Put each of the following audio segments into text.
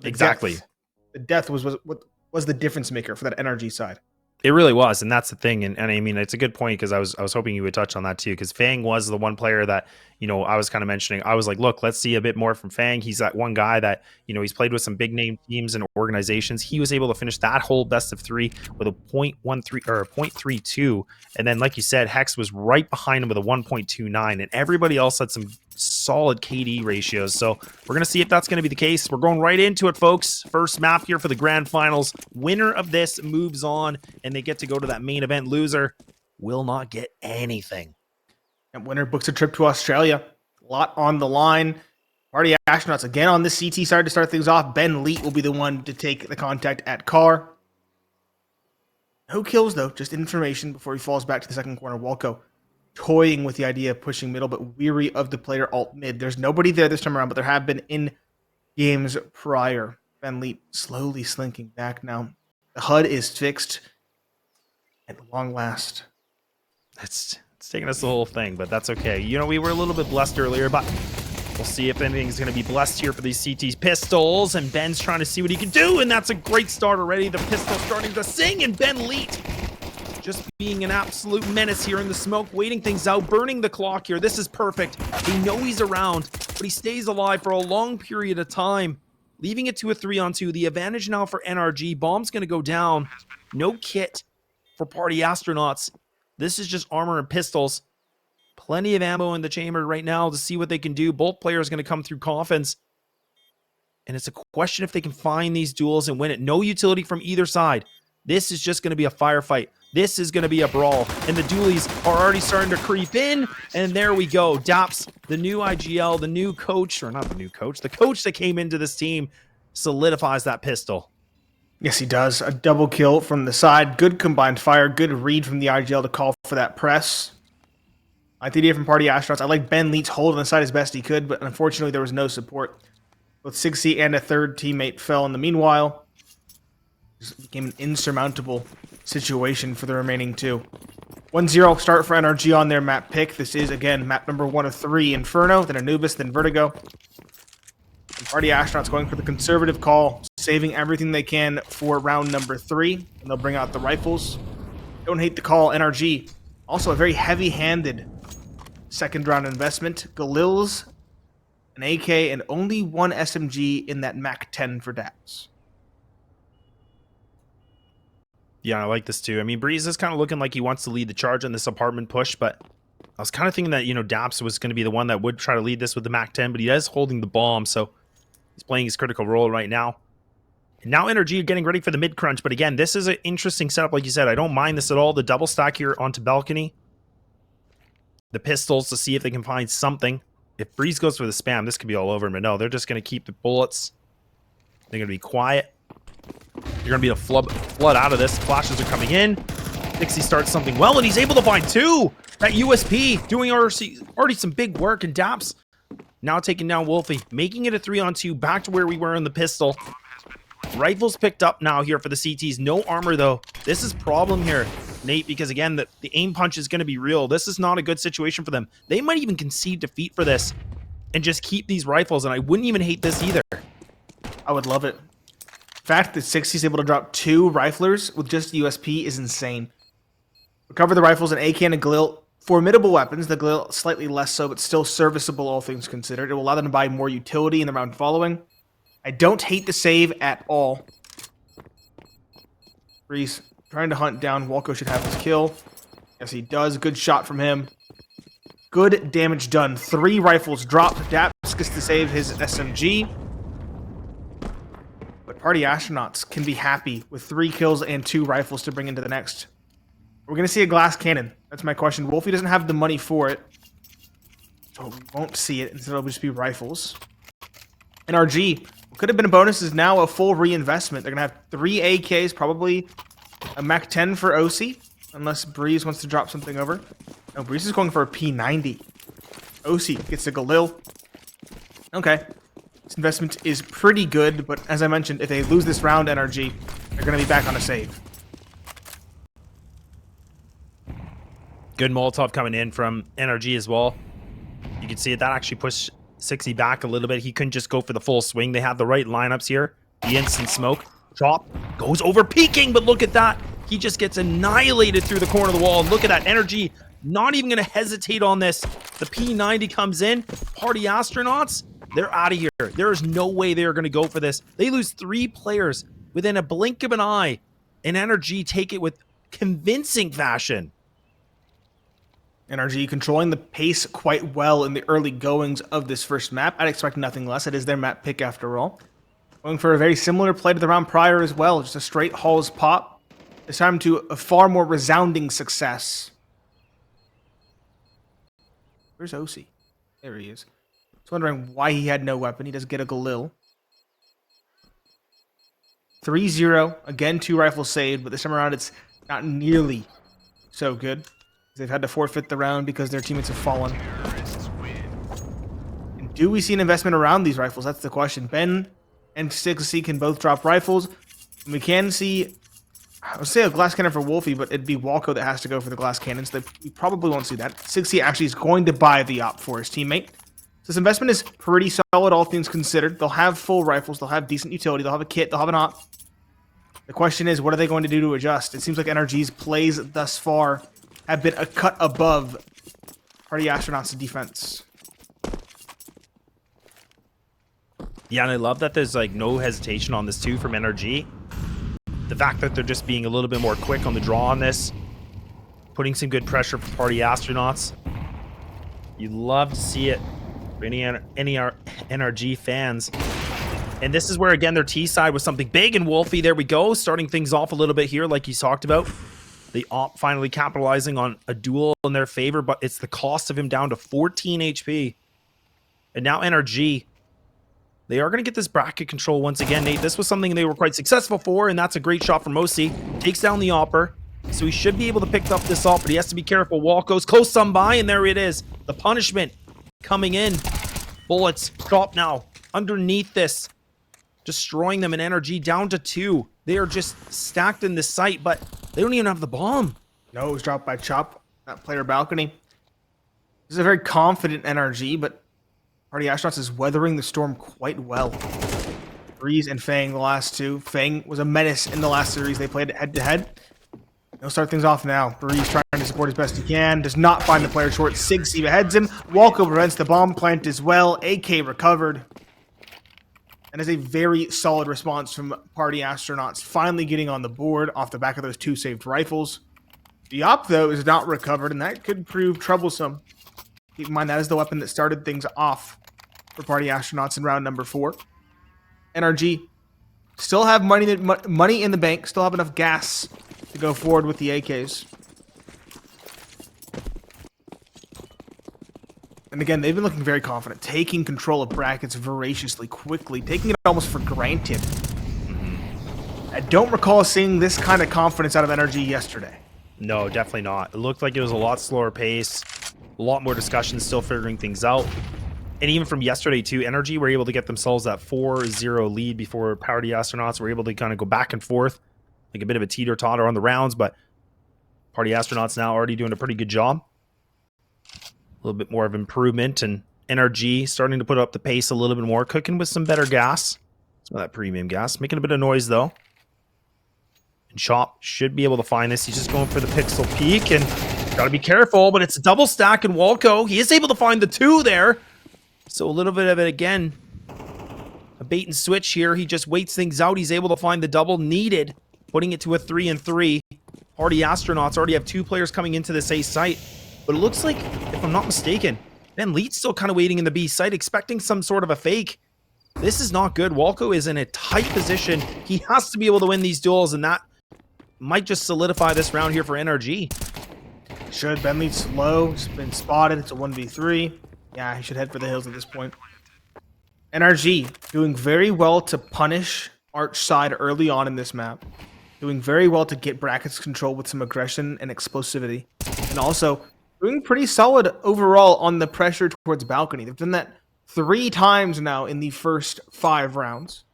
Exactly. The death was what was the difference maker for that NRG side. It really was, and that's the thing. And I mean, it's a good point because I was hoping you would touch on that too. Because Fang was the one player that I was kind of mentioning. I was like, look, let's see a bit more from Fang. He's that one guy that he's played with some big name teams and organizations. He was able to finish that whole best of 3 with a 0.13 or a 0.32, and then like you said, Hex was right behind him with a 1.29, and everybody else had some solid KD ratios. So we're going to see if that's going to be the case. We're going right into it, folks. First map here for the grand finals. Winner of this moves on, and they get to go to that main event. Loser will not get anything. And winner books a trip to Australia. A lot on the line. Party Astronauts again on the CT side to start things off. Ben Leet will be the one to take the contact at car. No kills, though. Just information before he falls back to the second corner. Walco toying with the idea of pushing middle, but weary of the player alt mid. There's nobody there this time around, but there have been in games prior. Ben Leet slowly slinking back now. The HUD is fixed at long last. It's taking us the whole thing, but that's okay. We were a little bit blessed earlier, but we'll see if anything's going to be blessed here for these CT's pistols, and Ben's trying to see what he can do, and that's a great start already. The pistol starting to sing, and Ben Leet just being an absolute menace here in the smoke, waiting things out, burning the clock here. This is perfect. They know he's around, but he stays alive for a long period of time, leaving it to a 3-on-2. The advantage now for NRG. Bomb's going to go down. No kit for Party Astronauts. This is just armor and pistols. Plenty of ammo in the chamber right now to see what they can do. Both players going to come through coffins. And it's a question if they can find these duels and win it. No utility from either side. This is just going to be a firefight. This is going to be a brawl, and the dualies are already starting to creep in, and there we go. Daps, the new IGL, the new coach, or not the new coach, the coach that came into this team solidifies that pistol. Yes, he does. A double kill from the side. Good combined fire. Good read from the IGL to call for that press. I like the idea from Party Astronauts. I like Ben Leet's hold on the side as best he could, but unfortunately there was no support. Both 6C and a third teammate fell in the meanwhile. It became an insurmountable situation for the remaining two. 1-0 start for NRG on their map pick. This is, again, map number 1 of 3, Inferno, then Anubis, then Vertigo. And Party Astronauts going for the conservative call, saving everything they can for round number 3, and they'll bring out the rifles. Don't hate the call, NRG. Also a very heavy-handed second round investment. Galils, an AK, and only one SMG in that MAC-10 for Daps. Yeah, I like this too. I mean, Breeze is kind of looking like he wants to lead the charge on this apartment push, but I was kind of thinking that, Daps was going to be the one that would try to lead this with the MAC-10, but he is holding the bomb, so he's playing his critical role right now. And now NRG are getting ready for the mid-crunch, but again, this is an interesting setup, like you said. I don't mind this at all. The double stack here onto balcony. The pistols to see if they can find something. If Breeze goes for the spam, this could be all over him, but no, they're just going to keep the bullets. They're going to be quiet. You're going to be a flood out of this. Flashes are coming in. Dixie starts something well, and he's able to find 2. That USP doing already some big work, and Daps now taking down Wolfie, making it a 3-on-2, back to where we were in the pistol. Rifles picked up now here for the CTs. No armor, though. This is problem here, Nate, because, again, the aim punch is going to be real. This is not a good situation for them. They might even concede defeat for this and just keep these rifles, and I wouldn't even hate this either. I would love it. The fact that 60 is able to drop 2 riflers with just USP is insane. Recover the rifles, an AK and a Galil. Formidable weapons, the Galil slightly less so, but still serviceable, all things considered. It will allow them to buy more utility in the round following. I don't hate the save at all. Breeze trying to hunt down. Walco should have his kill. Yes, he does. Good shot from him. Good damage done. 3 rifles dropped. Daps gets to save his SMG. But Party Astronauts can be happy with 3 kills and 2 rifles to bring into the next. We're going to see a glass cannon. That's my question. Wolfie doesn't have the money for it, so we won't see it. Instead, it'll just be rifles. NRG, what could have been a bonus, is now a full reinvestment. They're going to have 3 AKs, probably a MAC-10 for OC, unless Breeze wants to drop something over. No, Breeze is going for a P90. OC gets a Galil. Okay. This investment is pretty good, but as I mentioned, if they lose this round, NRG, they're going to be back on a save. Good Molotov coming in from NRG as well. You can see it. That actually pushed 60 back a little bit. He couldn't just go for the full swing. They had the right lineups here. The instant smoke. Chop goes over peeking, but look at that. He just gets annihilated through the corner of the wall. And look at that energy. Not even going to hesitate on this. The P90 comes in. Party Astronauts, they're out of here. There is no way they are going to go for this. They lose 3 players within a blink of an eye. And NRG take it with convincing fashion. NRG controlling the pace quite well in the early goings of this first map. I'd expect nothing less. It is their map pick after all. Going for a very similar play to the round prior as well. Just a straight Halls pop. This time to a far more resounding success. Where's OC? There he is. I was wondering why he had no weapon. He does get a Galil. 3-0. Again, 2 rifles saved, but this time around it's not nearly so good. They've had to forfeit the round because their teammates have fallen. And do we see an investment around these rifles? That's the question. Ben and Sixy can both drop rifles. And we can see, I would say a glass cannon for Wolfie, but it'd be Walco that has to go for the glass cannons. So we probably won't see that. Sixy actually is going to buy the op for his teammate. So this investment is pretty solid, all things considered. They'll have full rifles. They'll have decent utility. They'll have a kit. They'll have an op. The question is, what are they going to do to adjust? It seems like NRG's plays thus far have been a cut above Party Astronauts' defense. Yeah, and I love that there's like no hesitation on this too from NRG. The fact that they're just being a little bit more quick on the draw on this, putting some good pressure for Party Astronauts. You love to see it for any NRG fans. And this is where, again, their T side was something big. And Wolfie, there we go, starting things off a little bit here like he's talked about. The op finally capitalizing on a duel in their favor, but it's the cost of him down to 14 HP. And now NRG, they are going to get this bracket control once again, Nate. This was something they were quite successful for, and that's a great shot from Mosi. Takes down the opper, so he should be able to pick up this op, but he has to be careful. Wall goes close some by, and there it is. The punishment coming in. Bullets drop now underneath this, destroying them in NRG down to 2. They are just stacked in this site, but they don't even have the bomb. No, it was dropped by Chop, that player balcony. This is a very confident NRG, but Party Astronauts is weathering the storm quite well. Breeze and Fang, the last 2. Fang was a menace in the last series. They played head-to-head. They'll start things off now. Breeze trying to support as best he can. Does not find the player short. Sigsy beheads him. Walko prevents the bomb plant as well. AK recovered. And is a very solid response from Party Astronauts, finally getting on the board off the back of those 2 saved rifles. The op, though, is not recovered, and that could prove troublesome. Keep in mind, that is the weapon that started things off for Party Astronauts in round number 4. NRG still have money in the bank, still have enough gas to go forward with the AKs. And again, they've been looking very confident, taking control of brackets voraciously, quickly, taking it almost for granted. I don't recall seeing this kind of confidence out of NRG yesterday. No, definitely not. It looked like it was a lot slower pace, a lot more discussion, still figuring things out. And even from yesterday too, NRG were able to get themselves that 4-0 lead before Party Astronauts were able to kind of go back and forth, like a bit of a teeter-totter on the rounds, but Party Astronauts now already doing a pretty good job. A little bit more of improvement, and NRG starting to put up the pace a little bit more, cooking with some better gas. Some of that premium gas. Making a bit of noise, though. And Chop should be able to find this. He's just going for the pixel peek, and got to be careful, but it's a double stack in Walco. He is able to find the 2 there. So a little bit of it, again, a bait and switch here. He just waits things out. He's able to find the double needed, putting it to a 3-3. Party Astronauts already have 2 players coming into this A site. But it looks like, if I'm not mistaken, Ben Leet's still kind of waiting in the B site, expecting some sort of a fake. This is not good. Walco is in a tight position. He has to be able to win these duels, and that might just solidify this round here for NRG. Should. Ben Leet's low. He's been spotted. It's a 1v3. Yeah, he should head for the hills at this point. NRG doing very well to punish Arch side early on in this map. Doing very well to get brackets control with some aggression and explosivity. And also doing pretty solid overall on the pressure towards balcony. They've done that 3 times now in the first 5 rounds.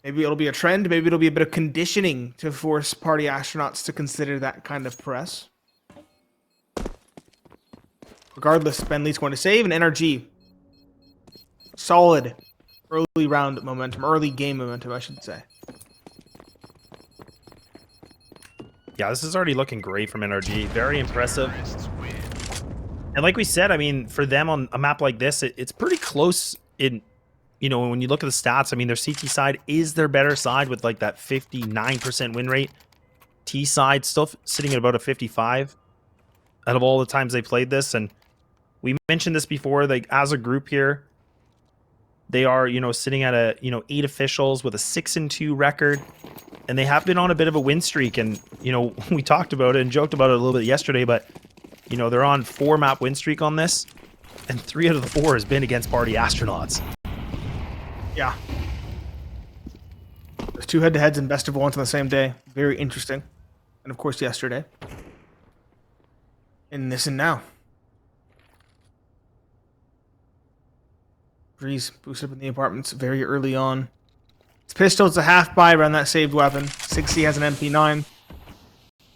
Maybe it'll be a trend. Maybe it'll be a bit of conditioning to force Party Astronauts to consider that kind of press. Regardless, Ben Lee's going to save, and NRG solid Early round momentum, early game momentum, I should say. Yeah, this is already looking great from NRG. Very impressive. And like we said, I mean, for them on a map like this, it's pretty close in, you know, when you look at the stats. I mean, their CT side is their better side with like that 59% win rate. T side still sitting at about a 55 out of all the times they played this. And we mentioned this before, like as a group here, they are, you know, sitting at a, you know, 8 officials with a 6-2 record. And they have been on a bit of a win streak. And, you know, we talked about it and joked about it a little bit yesterday, but, you know, they're on 4 map win streak on this. And 3 out of the 4 has been against Party Astronauts. Yeah. There's 2 head-to-heads and best of ones on the same day. Very interesting. And of course, yesterday. In this and now. Breeze boosted up in the apartments very early on. His pistol's a half buy around that saved weapon. 6C has an MP9.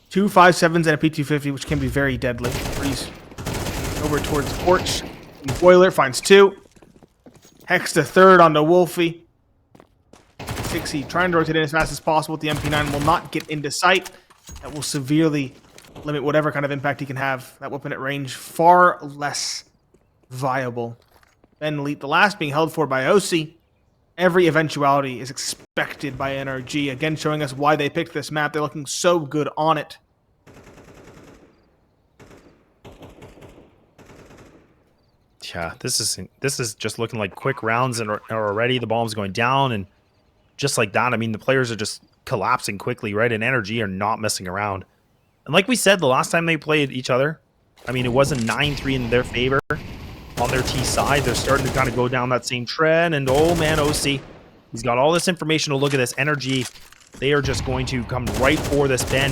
2 5.7s and a P250, which can be very deadly. Breeze over towards Porch. Boiler finds 2. Hex to third onto Wolfie. 6C trying to rotate in as fast as possible with the MP9 will not get into sight. That will severely limit whatever kind of impact he can have. That weapon at range far less viable. Ben Elite, the last being held for by OC. Every eventuality is expected by NRG. Again, showing us why they picked this map. They're looking so good on it. Yeah, this is just looking like quick rounds and are already the bomb's going down. And just like that, I mean, the players are just collapsing quickly, right? And NRG are not messing around. And like we said, the last time they played each other, I mean, it wasn't 9-3 in their favor. On their T side, they're starting to kind of go down that same trend. And oh man, OC, he's got all this information to look at this. NRG, they are just going to come right for this Ben.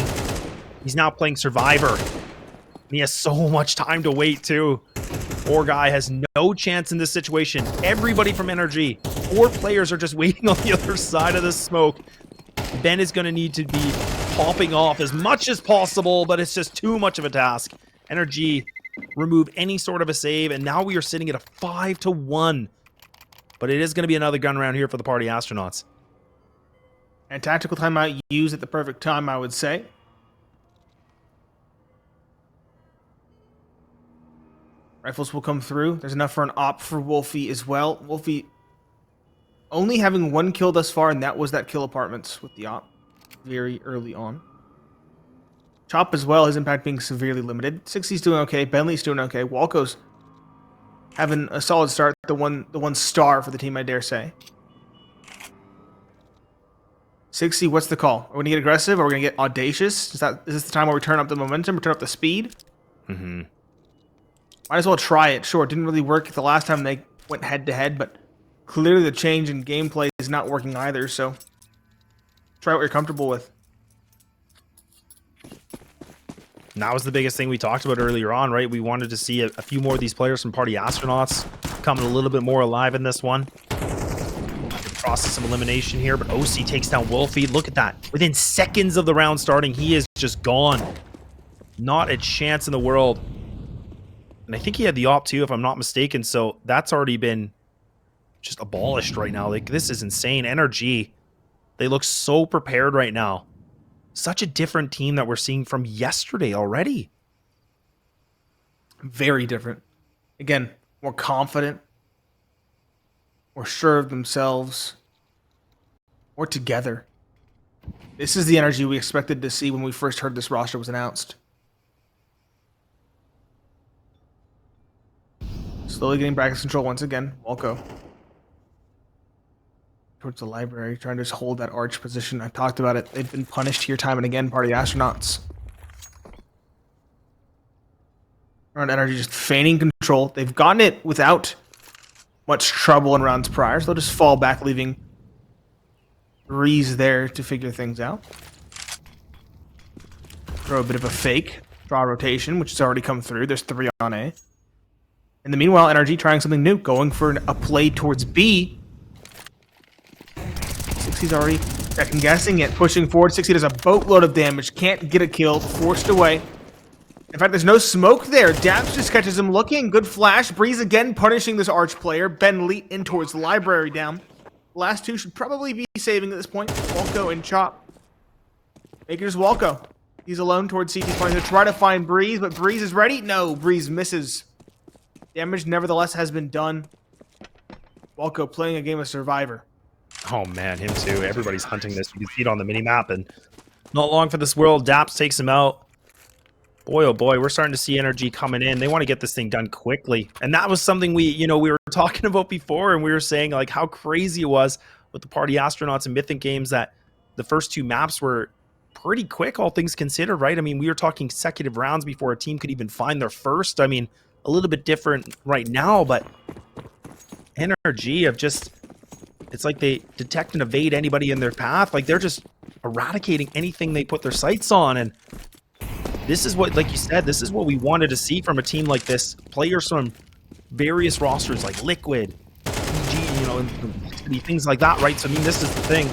He's now playing Survivor. And he has so much time to wait too. Poor guy has no chance in this situation. Everybody from NRG, 4 players are just waiting on the other side of the smoke. Ben is going to need to be popping off as much as possible, but it's just too much of a task. NRG remove any sort of a save, and now we are sitting at a 5-1. But it is going to be another gun round here for the Party Astronauts. And tactical timeout used at the perfect time, I would say. Rifles will come through. There's enough for an op for Wolfie as well. Wolfie only having 1 kill thus far, and that was that kill apartments with the op very early on. Chop as well, his impact being severely limited. 60's doing okay. Bentley's doing okay. Walco's having a solid start. The one star for the team, I dare say. 60, what's the call? Are we gonna get aggressive or are we gonna get audacious? Is this the time where we turn up the momentum or turn up the speed? Mm-hmm. Might as well try it. Sure, it didn't really work the last time they went head to head, but clearly the change in gameplay is not working either, so try what you're comfortable with. And that was the biggest thing we talked about earlier on, right? We wanted to see a few more of these players from Party Astronauts coming a little bit more alive in this one. Process of elimination here, but OC takes down Wolfie. Look at that. Within seconds of the round starting, he is just gone. Not a chance in the world. And I think he had the op too, if I'm not mistaken, so that's already been just abolished right now. Like, this is insane. NRG, they look so prepared right now. Such a different team that we're seeing from yesterday already. Very different. Again, more confident, more sure of themselves, more together. This is the energy we expected to see when we first heard this roster was announced. Slowly getting brackets control once again. Walco. Towards the library, trying to just hold that arch position. I talked about it. They've been punished here time and again, Party Astronauts. Around energy just feigning control. They've gotten it without much trouble in rounds prior, so they'll just fall back, leaving Breeze there to figure things out. Throw a bit of a fake. Draw rotation, which has already come through. There's 3 on A. In the meanwhile, NRG trying something new, going for a play towards B. 60's already second guessing it, pushing forward. 60 does a boatload of damage, can't get a kill, forced away. In fact, there's no smoke there. Daps just catches him looking. Good flash. Breeze again punishing this Arch player. Ben Leet in towards the library down. Last two should probably be saving at this point. Walco and Chop. Maker's Walco. He's alone towards CT point to try to find Breeze, but Breeze is ready. No, Breeze misses. Damage nevertheless has been done. Walco playing a game of Survivor. Oh man, him too. Everybody's hunting this. You can see it on the mini-map, and not long for this world. Daps takes him out. Boy, oh boy, we're starting to see NRG coming in. They want to get this thing done quickly. And that was something we were talking about before, and we were saying like how crazy it was with the Party Astronauts and Mythic games that the first two maps were pretty quick, all things considered, right? I mean, we were talking consecutive rounds before a team could even find their first. I mean, a little bit different right now, but NRG have just, it's like they detect and evade anybody in their path. Like they're just eradicating anything they put their sights on. And this is what, like you said, this is what we wanted to see from a team like this. Players from various rosters like Liquid, PG, and things like that, right? So I mean, this is the thing.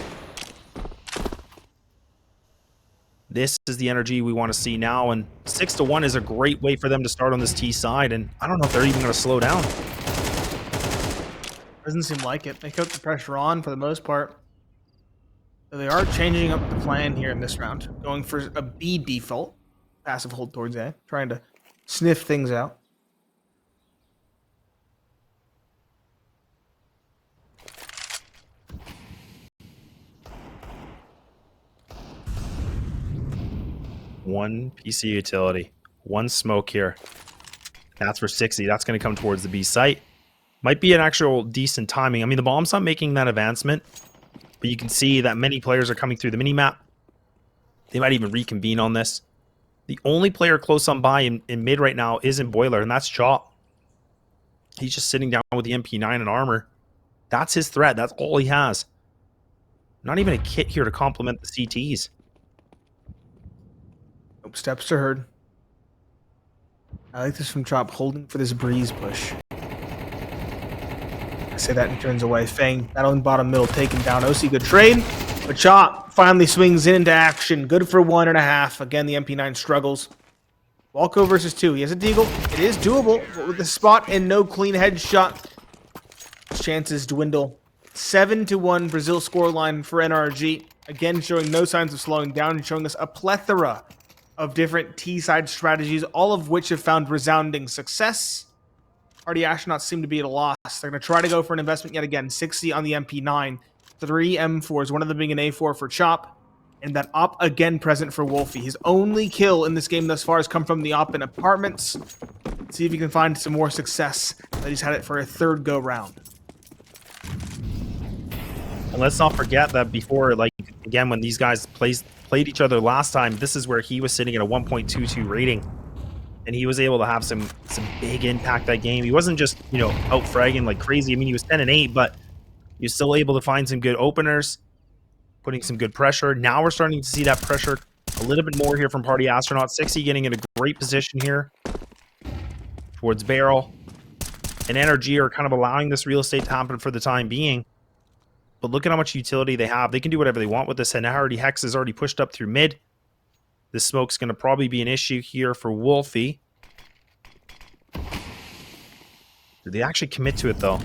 This is the energy we want to see now, and 6-1 is a great way for them to start on this T side, and I don't know if they're even going to slow down. Doesn't seem like it. They kept the pressure on for the most part. So they are changing up the plan here in this round, going for a B default, passive hold towards A, trying to sniff things out. One PC utility, one smoke here. That's for 60. That's going to come towards the B site. Might be an actual decent timing. I mean, the bomb's not making that advancement, but you can see that many players are coming through the mini-map. They might even reconvene on this. The only player close on by in mid right now is in Boiler, and that's Chop. He's just sitting down with the MP9 and armor. That's his threat. That's all he has. Not even a kit here to complement the CTs. Nope, steps are heard. I like this from Chop, holding for this Breeze push. I say that and turns away. Fang battling bottom middle, taken down. OC, good trade. But Chop finally swings into action. Good for 1.5. Again, the MP9 struggles. Walco versus 2. He has a deagle. It is doable, but with the spot and no clean headshot, chances dwindle. 7-1 Brazil scoreline for NRG. Again, showing no signs of slowing down and showing us a plethora of different T-side strategies, all of which have found resounding success. Party Astronauts seem to be at a loss. They're going to try to go for an investment yet again. 60 on the MP9. 3 M4s, one of them being an A4 for Chop. And that op again present for Wolfie. His only kill in this game thus far has come from the op in apartments. Let's see if he can find some more success. That he's had it for a third go round. And let's not forget that before, like, again, when these guys played each other last time, this is where he was sitting at a 1.22 rating. And he was able to have some big impact that game. He wasn't just, out fragging like crazy. I mean, he was 10-8, but he was still able to find some good openers, putting some good pressure. Now we're starting to see that pressure a little bit more here from Party Astronaut. 60 getting in a great position here towards Barrel. And NRG are kind of allowing this real estate to happen for the time being. But look at how much utility they have. They can do whatever they want with this. And already Hex is already pushed up through mid. This smoke's going to probably be an issue here for Wolfie. Did they actually commit to it, though?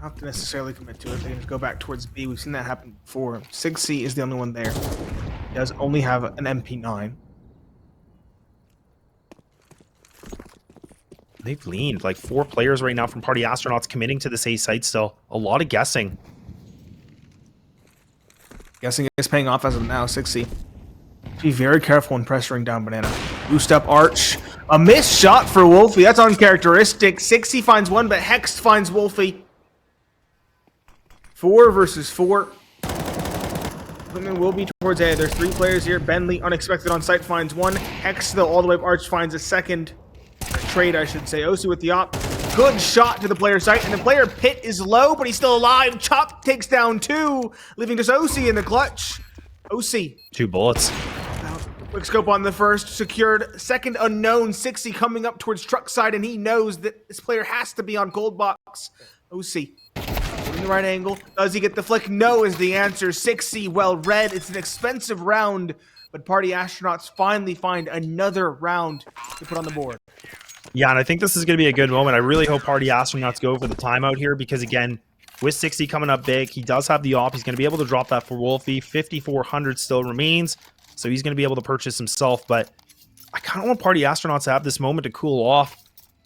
Not to necessarily commit to it. They can just go back towards B. We've seen that happen before. 6C is the only one there. He does only have an MP9. They've leaned. Like 4 players right now from Party Astronauts committing to this A site still. A lot of guessing. Guessing is paying off as of now. 6C. Be very careful when pressuring down Banana. Boost up Arch. A missed shot for Wolfie. That's uncharacteristic. 6C finds one, but Hex finds Wolfie. 4 versus 4. Women will be towards A. There's 3 players here. Bentley, unexpected on site, finds 1. Hex, though, all the way up Arch, finds a second. Trade, I should say. OC with the op. Good shot to the player site, and the player pit is low, but he's still alive. Chop takes down 2, leaving just OC in the clutch. OC. 2 bullets. Quick scope on the first, secured. Second unknown, 60 coming up towards truck side, and he knows that this player has to be on gold box. OC. in the right angle. Does he get the flick? No is the answer. 6C, well read. It's an expensive round, but Party Astronauts finally find another round to put on the board. Yeah, and I think this is going to be a good moment. I really hope Party Astronauts go for the timeout here because, again, with 60 coming up big, he does have the op. He's going to be able to drop that for Wolfie. 5,400 still remains, so he's going to be able to purchase himself. But I kind of want Party Astronauts to have this moment to cool off.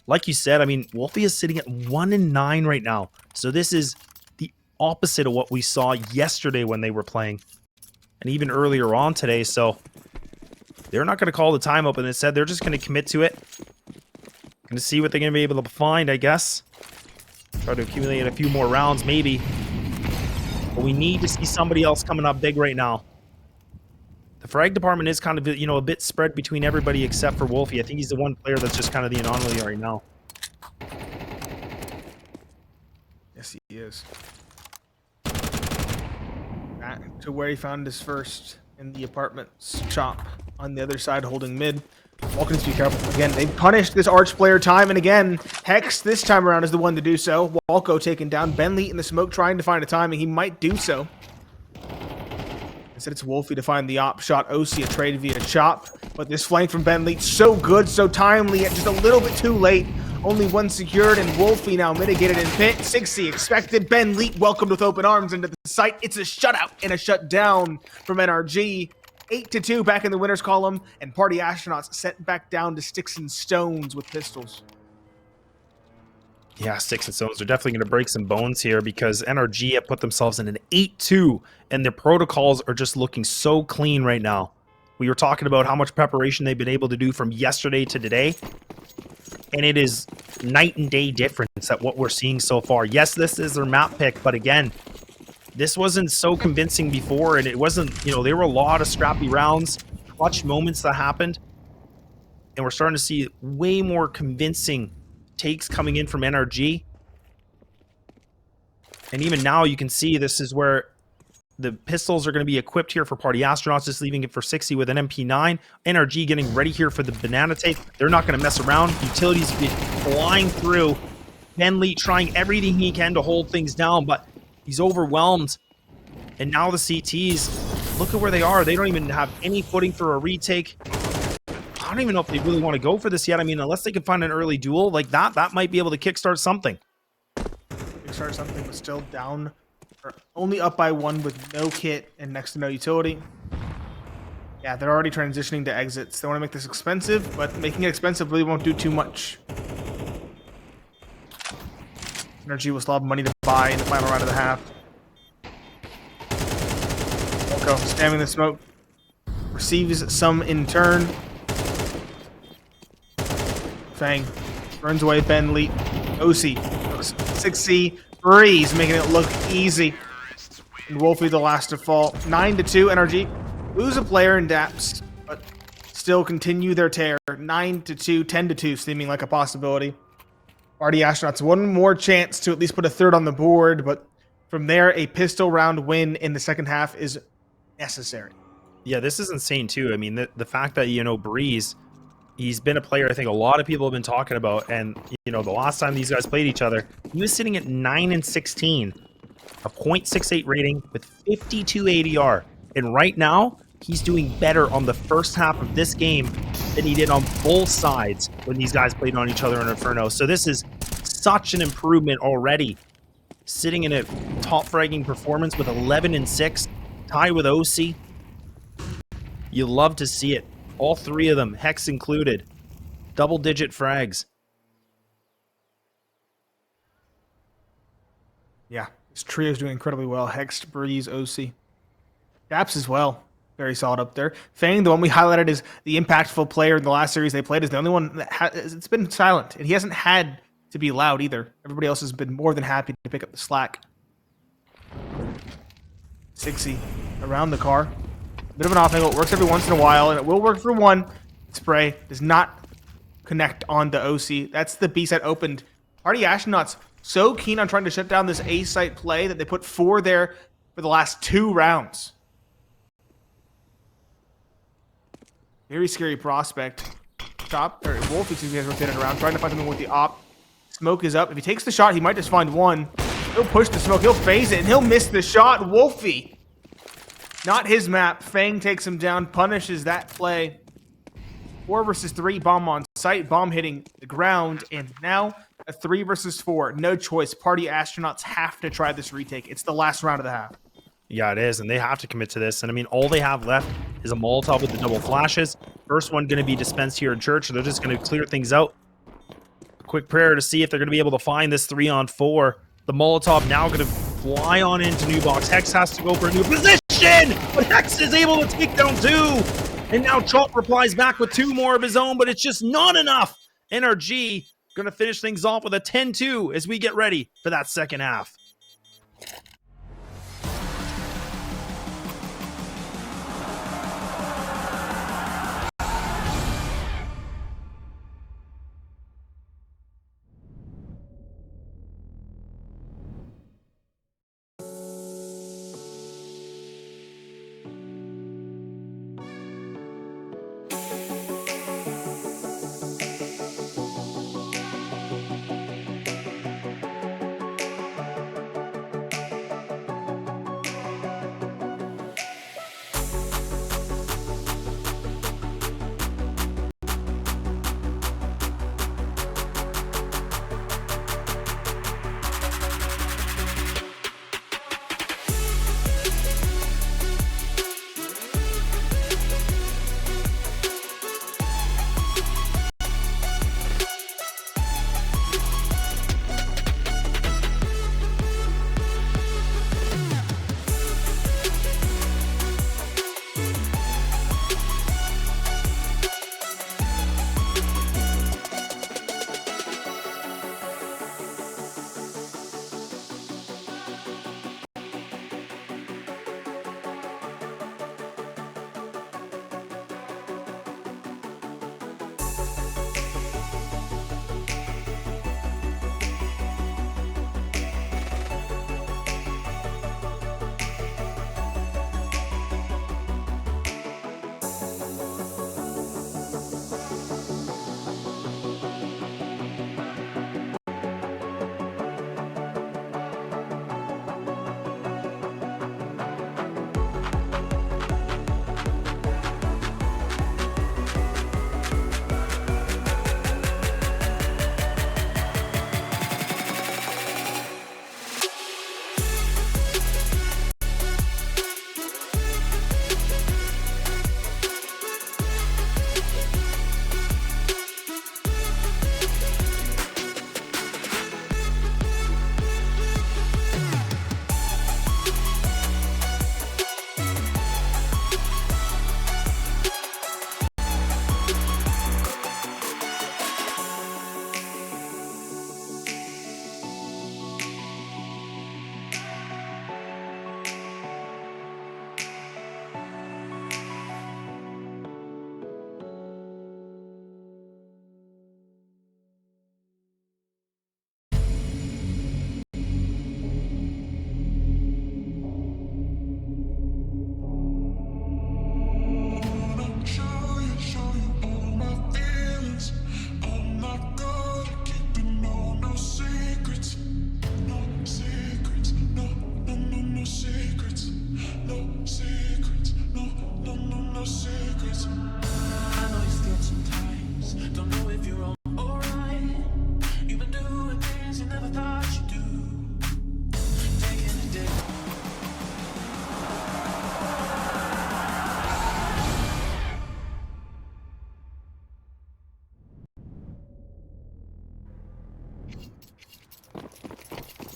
Like you said, I mean, Wolfie is sitting at 1-9 right now. So this is the opposite of what we saw yesterday when they were playing. And even earlier on today. So they're not going to call the timeout, but instead they're just going to commit to it. Going to see what they're going to be able to find, I guess. Try to accumulate a few more rounds, maybe. But we need to see somebody else coming up big right now. The frag department is kind of, you know, a bit spread between everybody except for Wolfie. I think he's the one player that's just kind of the anomaly right now. Yes, he is. Back to where he found his first in the apartments. Chop on the other side holding mid. Walker needs to be careful. Again, they've punished this Arch player time and again. Hex this time around is the one to do so. Walco taken down. Benley in the smoke trying to find a timing. He might do so. Instead, it's Wolfie to find the op shot. OC a trade via chop. But this flank from Benley, so good, so timely, yet just a little bit too late. Only one secured, and Wolfie now mitigated in pit. 6C expected. Benley welcomed with open arms into the site. It's a shutout and a shutdown from NRG. 8-2 back in the winners column, and Party Astronauts sent back down to sticks and stones with pistols. Yeah, sticks and stones are definitely going to break some bones here because NRG have put themselves in an 8-2, and their protocols are just looking so clean right now. We were talking about how much preparation they've been able to do from yesterday to today, and it is night and day difference at what we're seeing so far. Yes, this is their map pick, but again, this wasn't so convincing before, and it wasn't, you know, there were a lot of scrappy rounds, clutch moments that happened, and we're starting to see way more convincing takes coming in from NRG. And even now you can see this is where the pistols are going to be equipped here for Party Astronauts, just leaving it for 60 with an MP9. NRG getting ready here for the banana take. They're not going to mess around. Utilities get flying through. Benley trying everything he can to hold things down, but he's overwhelmed. And now the CTs, look at where they are. They don't even have any footing for a retake. I don't even know if they really want to go for this yet. I mean, unless they can find an early duel like that might be able to kickstart something. Kickstart something, but still down, or only up by one with no kit and next to no utility. Yeah, they're already transitioning to exits. They want to make this expensive, but making it expensive really won't do too much. NRG will still have money to buy in the final round of the half. Volko spamming the smoke. Receives some in turn. Fang burns away Benley. OC. 6C. Breeze making it look easy. And Wolfie the last to fall. 9-2 NRG. Lose a player in Daps, but still continue their tear. 9-2, 10-2 seeming like a possibility. Party Astronauts one more chance to at least put a third on the board, but from there a pistol round win in the second half is necessary. Yeah, this is insane too. I mean, the fact that, you know, Breeze, he's been a player I think a lot of people have been talking about, and you know, the last time these guys played each other, he was sitting at 9-16, a .68 rating with 52 ADR, and right now he's doing better on the first half of this game than he did on both sides when these guys played on each other in Inferno. So this is such an improvement already. Sitting in a top fragging performance with 11-6, tied with OC. You love to see it. All three of them, Hex included. Double-digit frags. Yeah, this trio is doing incredibly well. Hex, Breeze, OC. Daps as well. Very solid up there. Fang, the one we highlighted as the impactful player in the last series they played, is the only one that it's been silent. And he hasn't had to be loud either. Everybody else has been more than happy to pick up the slack. 6C around the car. Bit of an off angle. It works every once in a while, and it will work for one. Spray does not connect on the OC. That's the B site opened. Party Astronauts so keen on trying to shut down this A site play that they put 4 there for the last 2 rounds. Very scary prospect. Top or Wolfie seems to have rotated around, trying to find something with the op. Smoke is up. If he takes the shot, he might just find one. He'll push the smoke. He'll phase it, and he'll miss the shot. Wolfie. Not his map. Fang takes him down, punishes that play. 4 versus 3, bomb on site, bomb hitting the ground, and now a 3 versus 4. No choice. Party astronauts have to try this retake. It's the last round of the half. Yeah, it is, and they have to commit to this. And I mean, all they have left is a Molotov with the double flashes. First one going to be dispensed here in church, so they're just going to clear things out. A quick prayer to see if they're going to be able to find this 3-on-4. The Molotov now going to fly on into New Box. Hex has to go for a new position, but Hex is able to take down 2. And now Chop replies back with 2 more of his own, but it's just not enough. NRG going to finish things off with a 10-2 as we get ready for that second half.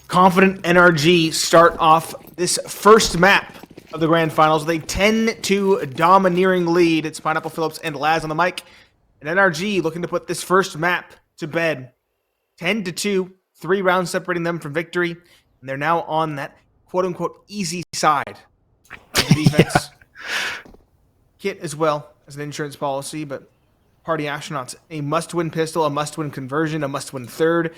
Confident NRG start off this first map of the grand finals with a 10-2 domineering lead. It's Pineapple Phillips and Laz on the mic. And NRG looking to put this first map to bed. 10-2, 3 rounds separating them from victory. And they're now on that quote-unquote easy side of the defense. Kit as well as an insurance policy, but Party Astronauts, a must-win pistol, a must-win conversion, a must-win third.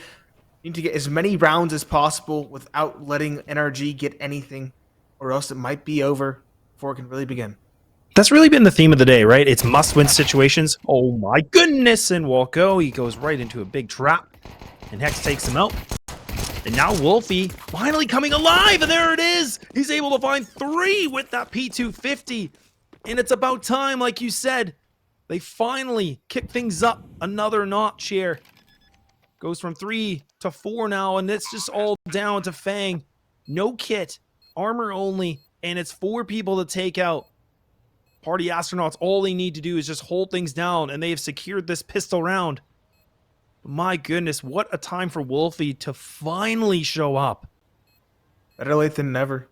You need to get as many rounds as possible without letting NRG get anything, or else it might be over before it can really begin. That's really been the theme of the day, right? It's must-win situations. Oh my goodness, and Walko, he goes right into a big trap, and Hex takes him out. And now Wolfie finally coming alive, and there it is! He's able to find 3 with that P250. And it's about time, like you said. They finally kick things up another notch here. Goes from 3 to 4 now, and it's just all down to Fang. No kit, armor only, and it's 4 people to take out. Party Astronauts, all they need to do is just hold things down, and they have secured this pistol round. My goodness, what a time for Wolfie to finally show up. Better late than never.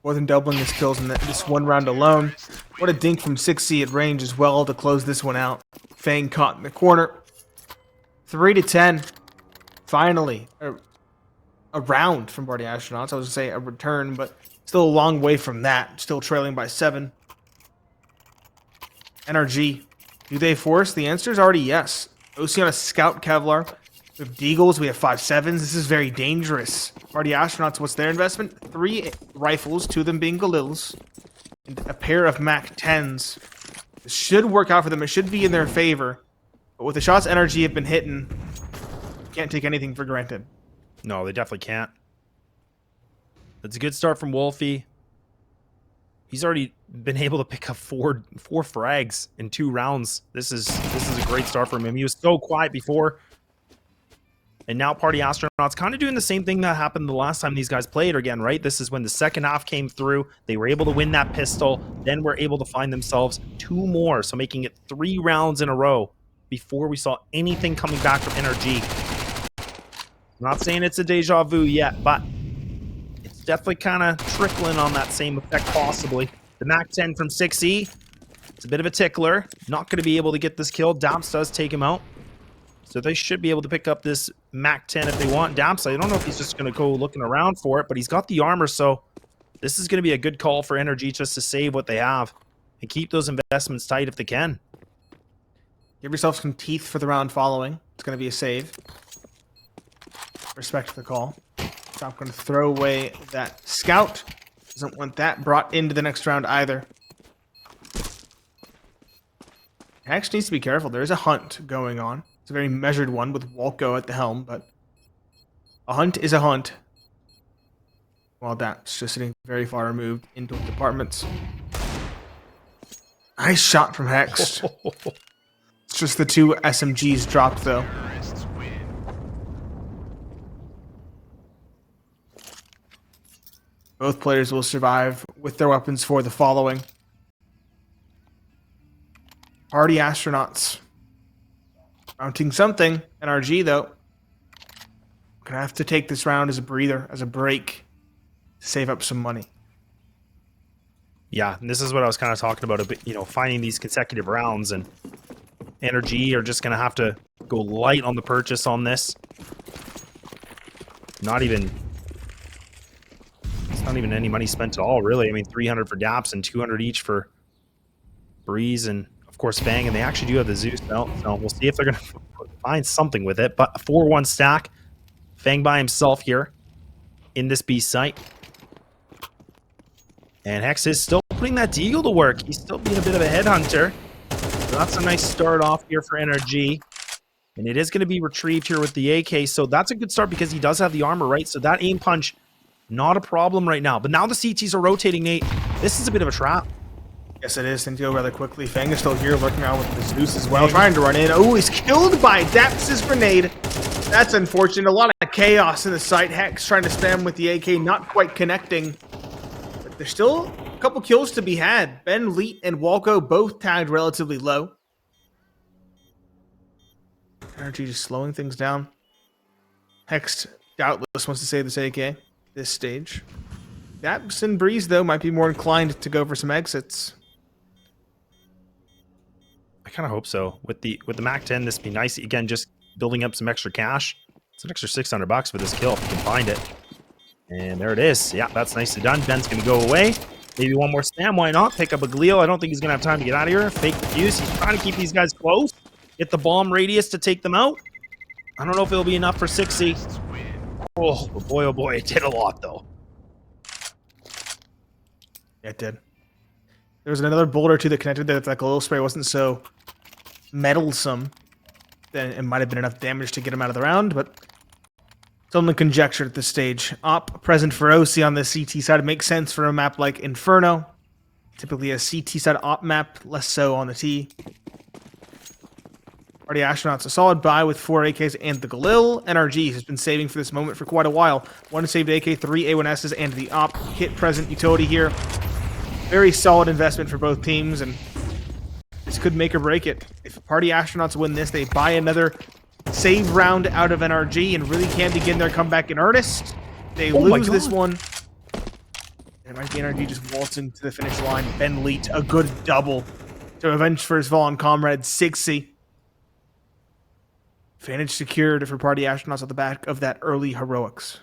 More than doubling his kills in this one round alone. What a dink from 6C at range as well to close this one out. Fang caught in the corner. 3 to 10. Finally, a round from Party Astronauts. I was going to say a return, but still a long way from that. Still trailing by 7. NRG. Do they force? The answer is already yes. Oceana Scout Kevlar. We have Deagles. We have 5.7s. This is very dangerous. Party Astronauts, what's their investment? 3 rifles, 2 of them being Galils, and a pair of MAC-10s. This should work out for them. It should be in their favor. But with the shots NRG have been hitting, you can't take anything for granted. No, they definitely can't. It's a good start from Wolfie. He's already been able to pick up four frags in 2 rounds. This is a great start from him. He was so quiet before. And now Party Astronauts kind of doing the same thing that happened the last time these guys played again, right? This is when the second half came through. They were able to win that pistol. Then were able to find themselves 2 more. So making it 3 rounds in a row before we saw anything coming back from NRG. Not saying it's a deja vu yet, but it's definitely kind of trickling on that same effect possibly. The MAC-10 from 6E. It's a bit of a tickler. Not going to be able to get this kill. Damps does take him out. So they should be able to pick up this MAC-10 if they want. Damps, I don't know if he's just going to go looking around for it, but he's got the armor, so this is going to be a good call for NRG just to save what they have and keep those investments tight if they can. Give yourself some teeth for the round following. It's going to be a save. Respect the call. Not going to throw away that scout. Doesn't want that brought into the next round either. Hex needs to be careful. There is a hunt going on. It's a very measured one with Walko at the helm, but a hunt is a hunt. Well, that's just sitting very far removed into departments. Nice shot from Hex. It's just the 2 SMGs dropped, though. Both players will survive with their weapons for the following. Party Astronauts. Mounting something. NRG, though. Gonna have to take this round as a breather, as a break, to save up some money. Yeah, and this is what I was kind of talking about, you know, finding these consecutive rounds, and NRG are just going to have to go light on the purchase on this. It's not even any money spent at all, really. I mean, 300 for Daps and 200 each for Breeze and, of course, Fang, and they actually do have the Zeus belt, so we'll see if they're going to find something with it. But a 4-1 stack, Fang by himself here in this B site. And Hex is still putting that Deagle to work. He's still being a bit of a headhunter. So that's a nice start off here for NRG. And it is going to be retrieved here with the AK. So that's a good start because he does have the armor, right? So that aim punch, not a problem right now. But now the CTs are rotating, Nate. This is a bit of a trap. Yes, it is. Things go rather quickly. Fang is still here, lurking around with the Zeus as well, trying to run in. Oh, he's killed by Daps' grenade. That's unfortunate. A lot of chaos in the site. Hex trying to spam with the AK, not quite connecting. But there's still a couple kills to be had. Ben, Leet, and Walko both tagged relatively low. NRG just slowing things down. Hex doubtless wants to save this AK this stage. Daps and Breeze, though, might be more inclined to go for some exits. I kind of hope so. With the MAC-10, this would be nice. Again, just building up some extra cash. It's an extra $600 for this kill if you can find it. And there it is. Yeah, that's nicely done. Ben's going to go away. Maybe one more spam. Why not? Pick up a Galil. I don't think he's going to have time to get out of here. Fake the fuse. He's trying to keep these guys close. Get the bomb radius to take them out. I don't know if it'll be enough for 6C. Oh boy, it did a lot, though. Yeah, it did. There was another boulder, too, that connected there. If that Galil spray wasn't so meddlesome, then it might have been enough damage to get him out of the round, but It's only conjecture at this stage. Op present for OC on the CT side makes sense for a map like Inferno. Typically a CT side op map, less so on the T. Party Astronauts, a solid buy with 4 AKs and the Galil. NRG has been saving for this moment for quite a while. 1 saved AK, 3 A1Ss, and the op kit present utility here. Very solid investment for both teams, and this could make or break it. If Party Astronauts win this, they buy another save round out of NRG and really can begin their comeback in earnest. They lose this one. It might be NRG just waltzing to the finish line. Ben Leet, a good double to avenge for his fallen comrade, 60. Advantage secured for Party Astronauts at the back of that early heroics.